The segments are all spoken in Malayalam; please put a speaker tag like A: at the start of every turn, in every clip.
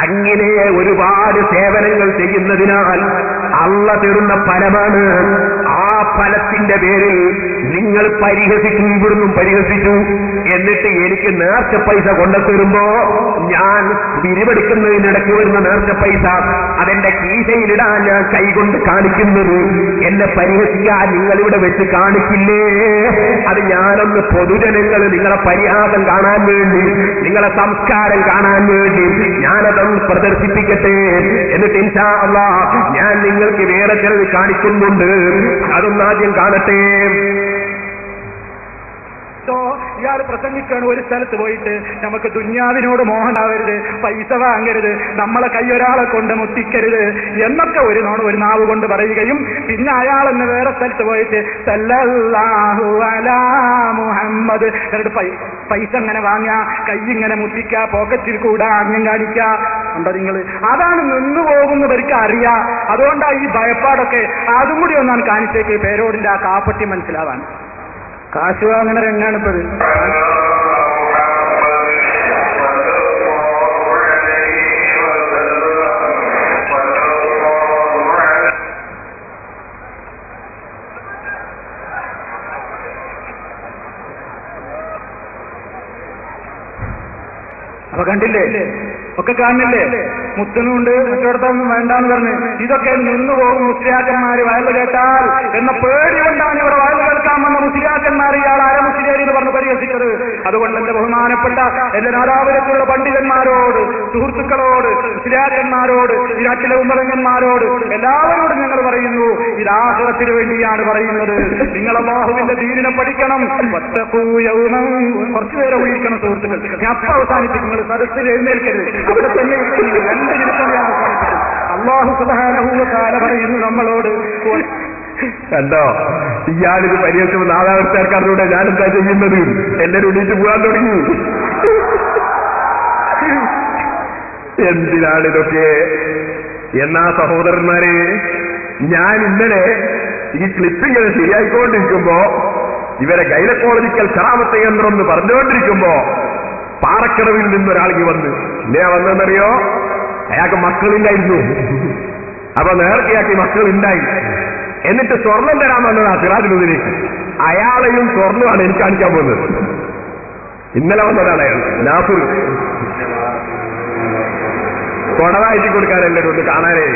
A: അങ്ങനെ ഒരുപാട് സേവനങ്ങൾ ചെയ്യുന്നതിനാൽ അള്ളാഹ് തരുന്ന ഫലമാണ്. ആ ഫലത്തിന്റെ പേരിൽ നിങ്ങൾ പരിഹസിച്ചു, ഇവിടുന്നും പരിഹസിച്ചു. എന്നിട്ട് എനിക്ക് നേർച്ച പൈസ കൊണ്ടുത്തരുമ്പോ ഞാൻ പിരിവെടുക്കുന്നതിനിടയ്ക്ക് വരുന്ന നേർച്ച പൈസ അതെന്റെ കീശയിലിടാൻ ഞാൻ കൈകൊണ്ട് കാണിക്കുന്നത് എന്നെ പരിഹസിക്കാൻ നിങ്ങളിവിടെ വെച്ച് കാണിക്കില്ലേ? അത് ഞാനൊന്ന് പൊതുജനങ്ങൾ നിങ്ങളെ പരിഹാസം കാണാൻ വേണ്ടി, നിങ്ങളെ സംസ്കാരം കാണാൻ വേണ്ടി ഞാനതൊന്ന് പ്രദർശിപ്പിക്കട്ടെ. എന്നിട്ട് ഇൻഷാ അല്ലാഹ് ഞാൻ നിങ്ങൾക്ക് വേറെ ചിലത് കാണിക്കുന്നുണ്ട്, അതൊന്നാദ്യം കാണട്ടെ.
B: ഇയാൾ പ്രസംഗിക്കാണ് ഒരു സ്ഥലത്ത് പോയിട്ട്, നമുക്ക് ദുന്യാവിനോട് മോഹനാവരുത്, പൈസ വാങ്ങരുത്, നമ്മളെ കൈയൊരാളെ കൊണ്ട് മുട്ടിക്കരുത് എന്നൊക്കെ ഒരു നാവ് കൊണ്ട് പറയുകയും, പിന്നെ അയാളെന്ന് വേറെ സ്ഥലത്ത് പോയിട്ട് സല്ലല്ലാഹു അലാ മുഹമ്മദ് എന്നിട്ട് പൈസ ഇങ്ങനെ വാങ്ങാ, കൈ ഇങ്ങനെ മുട്ടിക്ക, പോക്കറ്റിൽ കൂടാ, അന്യം കാണിക്ക. ഉണ്ടോ നിങ്ങൾ? അതാണ് നിന്നു പോകുന്നവർക്ക് അറിയാം. അതുകൊണ്ടാണ് ഈ ഭയപ്പാടൊക്കെ. അതും കൂടി ഒന്നാണ് കാണിച്ചേക്ക് പേരോടിന്റെ ആ കാപ്പട്ടി മനസ്സിലാവാൻ. കാശ് വാങ്ങണ രംഗാണിപ്പത്. അപ്പൊ കണ്ടില്ലേ, ഒക്കെ കാണുന്നില്ലേ? മുത്തനുണ്ട്, മറ്റോടത്തൊന്നും വേണ്ടാന്ന് പറഞ്ഞ് ഇതൊക്കെ നിന്നു പോകും മുസ്ലിയാക്കന്മാര് വയല് കേട്ടാൽ എന്ന പേടി കൊണ്ടാണ് ഇവിടെ വയല് കേൾക്കാൻ വന്ന മുസ്ലിയാക്കന്മാർ ഇയാൾ അരമുസ്ലിയാരി എന്ന് പറഞ്ഞ് പരിഹസിച്ചത്. അതുകൊണ്ട് എന്റെ ബഹുമാനപ്പെട്ട എല്ലാ നാദാപുരത്തുള്ള പണ്ഡിതന്മാരോട്, സുഹൃത്തുക്കളോട്, മുസ്ലിയാക്കന്മാരോട്, ഈ നാട്ടിലെ ഉമ്മറങ്ങന്മാരോട് എല്ലാവരോടും ഞങ്ങൾ പറയുന്നു, ഇത് ആഖിറത്തിന് വേണ്ടിയാണ് പറയുന്നത്. നിങ്ങൾ അല്ലാഹുവിന്റെ ദീനിനെ പഠിക്കണം. കുറച്ചുപേരെ വിളിക്കണം സുഹൃത്തുക്കൾ. ഞാൻ അപ്പൊ അവസാനിപ്പിക്കും. നിങ്ങൾ സദസ്സിൽ എഴുന്നേൽക്കരുത്, അവിടെ തന്നെ രണ്ട് നിമിഷമാണ് അവസാനിപ്പിക്കും. അല്ലാഹു സുബ്ഹാനഹു വ തആല പറയുന്നു നമ്മളോട്.
A: കണ്ടോ, ഇയാളിത് പരിഹസിച്ച് നാദാവസ്ഥക്കാരനോട് ഞാനെന്താ ചെയ്യുന്നത്? എല്ലാവരും എണീറ്റ് പോകാൻ തുടങ്ങി. എന്തിനാണിതൊക്കെ? എന്നാ സഹോദരന്മാരെ, ഞാൻ ഇന്നലെ ഈ ക്ലിപ്പിങ്ങനെ ശരിയായിക്കൊണ്ടിരിക്കുമ്പോ, ഇവരെ ഗൈനക്കോളജിക്കൽ കറാമത്ത് കേന്ദ്രം എന്ന് പറഞ്ഞുകൊണ്ടിരിക്കുമ്പോ പാറക്കടവിൽ നിന്നൊരാളിക്ക് വന്ന് വന്നെന്നറിയോ? അയാൾക്ക് മക്കളില്ലായിരുന്നു. അപ്പൊ നേർച്ചയാക്കി മക്കളുണ്ടായി. എന്നിട്ട് സ്വർണം തരാൻ വന്നതാ സിറാജിനുദ്ദീനിലേക്ക്. അയാളെയും സ്വർണ്ണമാണ് എനിക്ക് കാണിക്കാൻ പോകുന്നത്. ഇന്നലെ വന്നതാണ് അയാൾ നാഫിർ. കൊടവായിട്ട് കൊടുക്കാനല്ലേ ഒന്ന് കാണാനേ.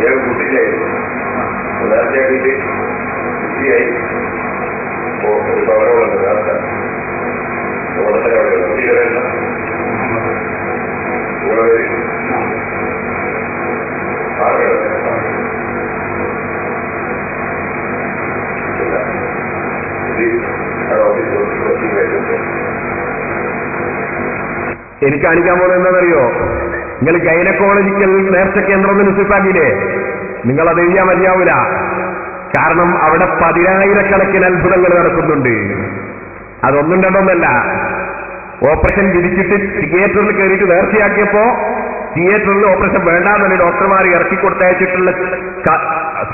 C: ഞാൻ കുട്ടിയായിരുന്നു, നേരത്തെയായിട്ട് കുട്ടിയായി ഒരു ഭവനമുള്ളത് നേരത്തെ ഓടത്തരാണ് കുട്ടികളെന്ന നിങ്ങളെ
A: എനിക്ക് കാണിക്കാൻ പോകുന്നത് എന്താണെന്നറിയോ? നിങ്ങൾ ഗൈനക്കോളജിക്കൽ നേർച്ച കേന്ദ്രം നിശ്ചയിപ്പാക്കിയില്ലേ? നിങ്ങളത് എഴുതിയാൽ മതിയാവൂല. കാരണം അവിടെ 10,000-കണക്കിന് അത്ഭുതങ്ങൾ നടക്കുന്നുണ്ട്. അതൊന്നും രണ്ടൊന്നല്ല. ഓപ്പറേഷൻ വിധിച്ചിട്ട് തിയേറ്ററിൽ കയറിയിട്ട് നേർച്ചയാക്കിയപ്പോ തിയേറ്ററിൽ ഓപ്പറേഷൻ വേണ്ടാന്നല്ലേ ഡോക്ടർമാർ ഇറക്കി കൊടുത്തയച്ചിട്ടുള്ള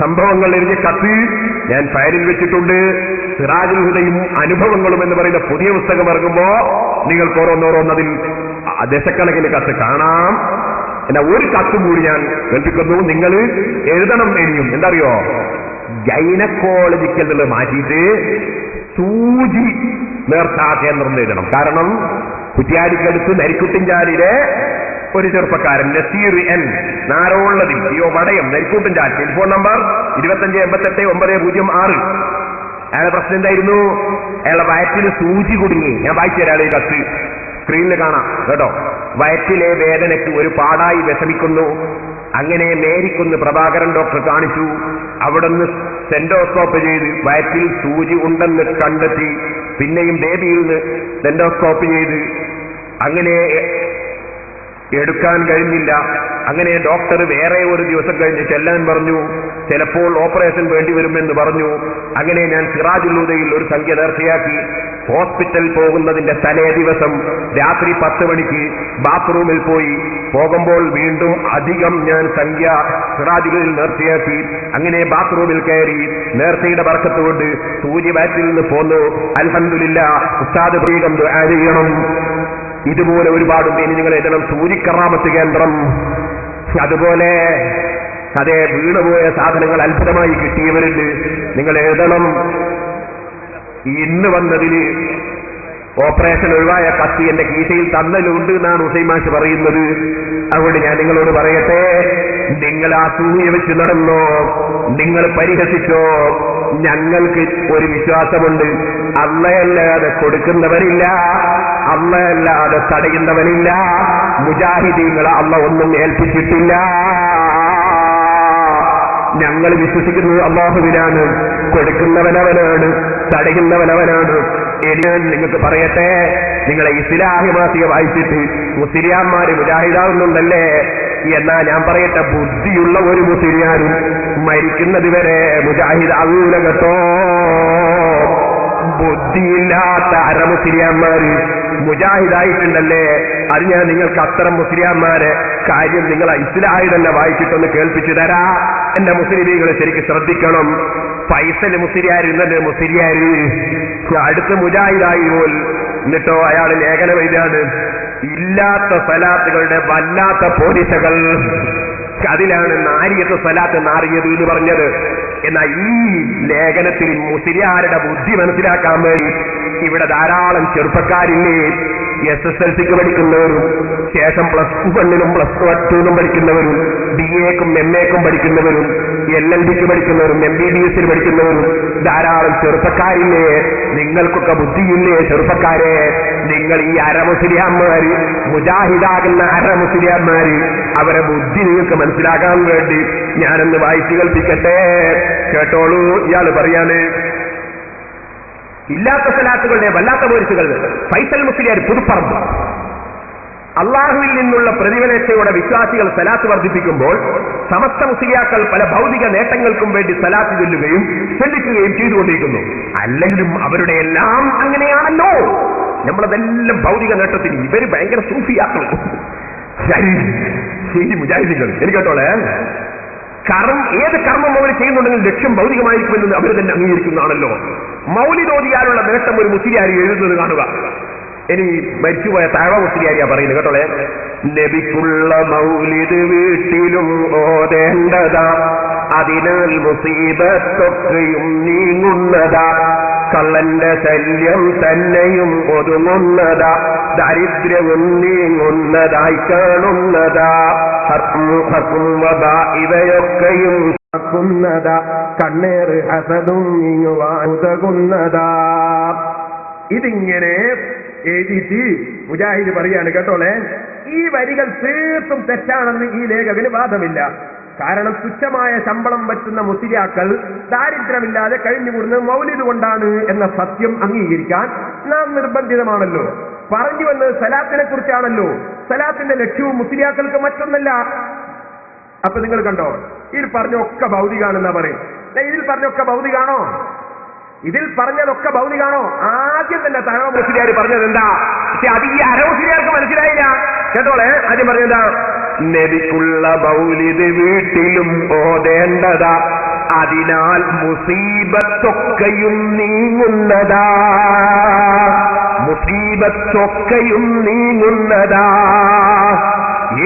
A: സംഭവങ്ങൾ എഴുതിയ കത്ത് ഞാൻ ഫയലിൽ വെച്ചിട്ടുണ്ട്. സിറാജുൽ ഹുദയും അനുഭവങ്ങളും എന്ന് പറയുന്ന പുതിയ പുസ്തകം ഇറങ്ങുമ്പോ നിങ്ങൾക്ക് ഓരോന്നോരോന്നതിൽ ദശക്കണക്കിന് കത്ത് കാണാം. എന്നാ ഒരു കത്തും കൂടി ഞാൻ കേൾപ്പിക്കുന്നു, നിങ്ങൾ എഴുതണം. ഇനിയും എന്തറിയോ, ഗൈനക്കോളജിക്കൽ എന്നുള്ളത് മാറ്റിയിട്ട് സൂചി നേർച്ചാ കേന്ദ്രം എഴുതണം. കാരണം കുറ്റ്യാടിക്കടുത്ത് നരിക്കുട്ടിൻചാലിലെ ഒരു ചെറുപ്പക്കാരൻ നസീർ എൻ നാരോള്ളതിൽ വടയം നരിക്കൂട്ടിൻചാൽ, ടെലിഫോൺ നമ്പർ 2588-9006. അയാളുടെ പ്രശ്നം എന്തായിരുന്നു? അയാളുടെ വയറ്റിന് സൂചി കുടുങ്ങി. ഞാൻ വായിച്ചു തരാം ഈ കത്ത്, സ്ക്രീനിൽ കാണാം കേട്ടോ. വയറ്റിലെ വേദനയ്ക്ക് ഒരു പാടായി വിഷമിക്കുന്നു. അങ്ങനെ മേരിക്കുന്ന് പ്രഭാകരൻ ഡോക്ടർ കാണിച്ചു. അവിടുന്ന് സെന്റോസ്കോപ്പ് ചെയ്ത് വയറ്റിൽ സൂചി ഉണ്ടെന്ന് കണ്ടെത്തി. പിന്നെയും ബേബിയിൽ നിന്ന് സെന്റോസ്കോപ്പ് ചെയ്ത് അങ്ങനെ എടുക്കാൻ കഴിഞ്ഞില്ല. അങ്ങനെ ഡോക്ടർ വേറെ ഒരു ദിവസം കഴിഞ്ഞ് ചെല്ലാൻ പറഞ്ഞു. ചിലപ്പോൾ ഓപ്പറേഷൻ വേണ്ടിവരുമെന്ന് പറഞ്ഞു. അങ്ങനെ ഞാൻ സിറാജുൽ ഹുദയിൽ ഒരു സംഖ്യ നേർച്ചയാക്കി. ഹോസ്പിറ്റൽ പോകുന്നതിന്റെ തലേ ദിവസം രാത്രി 10 മണിക്ക് ബാത്റൂമിൽ പോയി. പോകുമ്പോൾ വീണ്ടും അധികം ഞാൻ സംഖ്യ സിറാജുൽ നേർച്ചയാക്കി. അങ്ങനെ ബാത്റൂമിൽ കയറി നേർച്ചയുടെ ബർക്കത്തുകൊണ്ട് സൂര്യവാറ്റിൽ നിന്ന് പോന്നു. അൽഹംദുലില്ലാഹ്. ഉസ്താദ് പ്രത്യേകം ദുആ ചെയ്യണം. ഇതുപോലെ ഒരുപാടുണ്ട്. ഇനി നിങ്ങൾ എഴുതണം സൂര്യക്കറാമത്ത് കേന്ദ്രം. അതുപോലെ അതേ വീണുപോയ സാധനങ്ങൾ അത്ഭുതമായി കിട്ടിയവരുണ്ട്. നിങ്ങൾ എഴുതണം. ഇന്ന് വന്നതിന് ഓപ്പറേഷൻ ഒഴിവായ കത്തി എന്റെ കീശയിൽ തന്നലുണ്ട് എന്നാണ് ഹുസൈൻ മാഷ് പറയുന്നത്. അതുകൊണ്ട് ഞാൻ നിങ്ങളോട് പറയട്ടെ, നിങ്ങൾ ആ സൂര്യ വെച്ച് നടന്നോ, നിങ്ങൾ പരിഹസിച്ചോ, ഞങ്ങൾക്ക് ഒരു വിശ്വാസമുണ്ട്. അള്ളയല്ലാതെ കൊടുക്കുന്നവരില്ല, അള്ളയല്ലാതെ തടയുന്നവനില്ല. മുജാഹിദീങ്ങളെ അള്ള ഒന്നും ഏൽപ്പിച്ചിട്ടില്ല. ഞങ്ങൾ വിശ്വസിക്കുന്നത് അല്ലാഹുവിനാണ്. കൊടുക്കുന്നവനവനാണ്, തടയുന്നവനവനാണ്. ഇനി ഞാൻ നിങ്ങൾക്ക് പറയട്ടെ, നിങ്ങളെ ഇസ്ലാഹി മാസിക വായിച്ചിട്ട് മുസ്ലിയാന്മാര് മുജാഹിദാവുന്നുണ്ടല്ലേ? എന്നാ ഞാൻ പറയട്ടെ, ബുദ്ധിയുള്ള ഒരു മുസ്ലിയാരും മരിക്കുന്നത് വരെ മുജാഹിദാവൂല കേട്ടോ. ബുദ്ധിയില്ലാത്ത അരമുസ്ലിയാന്മാര് മുജാഹിദായിട്ടുണ്ടല്ലേ? അത് ഞാൻ നിങ്ങൾക്ക് അത്തരം മുസ്ലിയാന്മാരെ കാര്യം നിങ്ങൾ ഇസ്ലാഹി തന്നെ വായിച്ചിട്ടൊന്ന് കേൾപ്പിച്ചു തരാ. എന്റെ മുസ്ലിമീങ്ങൾ ശരിക്കും ശ്രദ്ധിക്കണം. ഫൈസൽ മുസ്ലിയാർ ഇന്നെ മുസ്ലിയാര് അടുത്ത് മുജാഹിദായി പോൽ. എന്നിട്ടോ അയാൾ ലേഖനം എഴുതാണ്, ഇല്ലാത്ത സലാത്തുകളുടെ വല്ലാത്ത പോലീസകൾ. അതിലാണ് നാരിയത്ത് സലാത്ത് നാറിയത് എന്ന് പറഞ്ഞത്. എന്നാൽ ഈ ലേഖനത്തിൽ മുസ്ലിയാരുടെ ബുദ്ധി മനസ്സിലാക്കാൻ വേണ്ടി ഇവിടെ ധാരാളം ചെറുപ്പക്കാരില്ലേ, SSLCക്ക് പഠിക്കുന്നവരും ശേഷം +1 +2 പഠിക്കുന്നവരും BA-ക്കും MA-ക്കും പഠിക്കുന്നവരും LLB-ക്ക് പഠിക്കുന്നവരും MBBS-ന് പഠിക്കുന്നവരും ധാരാളം ചെറുപ്പക്കാരില്ലേ? നിങ്ങൾക്കൊക്കെ ബുദ്ധിയില്ലേ ചെറുപ്പക്കാരെ? നിങ്ങൾ ഈ അരമുസ്ലിയാന്മാര്, മുജാഹിദാകുന്ന അരമുസ്ലിയാന്മാര്, അവരെ ബുദ്ധി നിങ്ങൾക്ക് മനസ്സിലാക്കാൻ വേണ്ടി ഞാനൊന്ന് വായിച്ചു കേൾപ്പിക്കട്ടെ. കേട്ടോളൂ. ഇയാള് പറയാണ്, ഇല്ലാത്ത സലാത്തുകളുടെ വല്ലാത്ത പോലീസുകൾ. ഫൈസൽ മുസ്ലിയാർ പുതുപ്പറമ്പ്. അള്ളാഹുവിൽ നിന്നുള്ള പ്രതിഫലേച്ഛയോടെ വിശ്വാസികൾ സലാത്ത് വർദ്ധിപ്പിക്കുമ്പോൾ സമസ്ത മുസ്ലിയാക്കൾ പല ഭൗതിക നേട്ടങ്ങൾക്കും വേണ്ടി സലാത്ത് ചൊല്ലുകയും ചൊല്ലിക്കുകയും ചെയ്തുകൊണ്ടിരിക്കുന്നു. അല്ലെങ്കിലും അവരുടെ എല്ലാം അങ്ങനെയാണല്ലോ. നമ്മളതെല്ലാം ഭൗതിക നേട്ടത്തിന്. ഇവര് ഭയങ്കര സൂഫിയാക്കൾ. ശരി മുജാഹിദീങ്ങൾ, എനിക്ക് കേട്ടോളെ. ഏത് കർമ്മം അവർ ചെയ്യുന്നുണ്ടെങ്കിൽ ലക്ഷ്യം ഭൗതികമായിരിക്കുമെന്ന് അവർ തന്നെ അംഗീകരിക്കുന്നതാണല്ലോ. മൗലിദ് ഓതിയാലുള്ള നേട്ടം ഒരു മുസ്ലിയാരി എഴുതുന്നത് കാണുക. ഇനി മരിച്ചുപോയ താഴ മുസ്ലിയാരിയാ പറയുന്നത് കേട്ടോളെ. നബിക്കുള്ള മൗലിദ് വീട്ടിലും ഓതേണ്ടതാ, അതിനാൽ മുസീബത്തൊക്കെയും നീങ്ങുന്നതാ, കള്ളന്റെ ശല്യം തന്നെയും ഒതുങ്ങുന്നതാ, ദാരിദ്ര്യവും നീങ്ങുന്നതായി കാണുന്നതാ, ഇവയൊക്കെയും കണ്ണേറ് ഹസദും നീങ്ങുവാനുതകുന്നതാ. ഇതിങ്ങനെ എഴുതിയിട്ട് മുജാഹിദ് പറയാണ് കേട്ടോളെ. ഈ വരികൾ തീർത്തും തെറ്റാണെന്ന് ഈ ലേഖകന് വാദമില്ല. കാരണം തുച്ഛമായ ശമ്പളം പറ്റുന്ന മുസ്ലിയാക്കൾ ദാരിദ്ര്യമില്ലാതെ കഴിഞ്ഞുകൂടുന്നത് മൗലിദ് കൊണ്ടാണ് എന്ന സത്യം അംഗീകരിക്കാൻ നാം നിർബന്ധിതമാണല്ലോ. പറഞ്ഞു വന്നത് സലാത്തിനെ കുറിച്ചാണല്ലോ. സലാത്തിന്റെ ലക്ഷ്യവും മുസ്ലിയാക്കൾക്ക് മറ്റൊന്നല്ല. അപ്പൊ നിങ്ങൾ കണ്ടോ, ഇതിൽ പറഞ്ഞൊക്കെ ഭൗതികാണെന്നാ പറയും. ഇതിൽ പറഞ്ഞൊക്കെ ഭൗതികാണോ? ഇതിൽ പറഞ്ഞതൊക്കെ ഭൗതികാണോ? ആദ്യം തന്നെ തഴവ മുസ്ലിയാർ പറഞ്ഞത് എന്താ? പക്ഷെ അത് ഈ അരമുസ്ലിയാർക്ക് മനസ്സിലായില്ല. കേട്ടോളെ, ആദ്യം പറഞ്ഞതാ, നബിക്കുള്ള മൗലിദ് വീട്ടിലും ഓതേണ്ടതാ, അതിനാൽ മുസീബത്തൊക്കെയും നീങ്ങുന്നതാ, മുസീബത്തൊക്കെയും നീങ്ങുന്നതാ.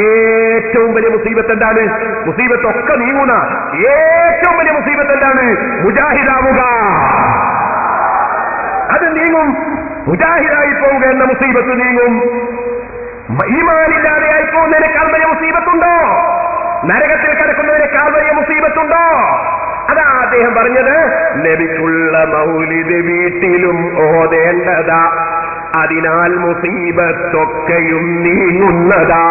A: ഏറ്റവും വലിയ മുസീബത്ത് എന്താണ്? മുസീബത്തൊക്കെ നീങ്ങുന്ന ഏറ്റവും വലിയ മുസീബത്ത് എന്താണ്? മുജാഹിദാവുക. അത് നീങ്ങും. മുജാഹിദായി പോവുക എന്ന മുസീബത്ത് നീങ്ങും. ഈമാനില്ലാതെയായി പോകുന്നതിനേക്കാൾ വലിയ മുസീബത്തുണ്ടോ? നരകത്തിൽ കിടക്കുന്നതിനേക്കാൾ വലിയ മുസീബത്തുണ്ടോ? അതാ അദ്ദേഹം പറഞ്ഞത്. നബിക്കുള്ള മൗലിദ് വീട്ടിലും ഓതേണ്ടതാ, അതിനാൽ മുസീബത്തൊക്കെയും നീങ്ങുന്നതാ.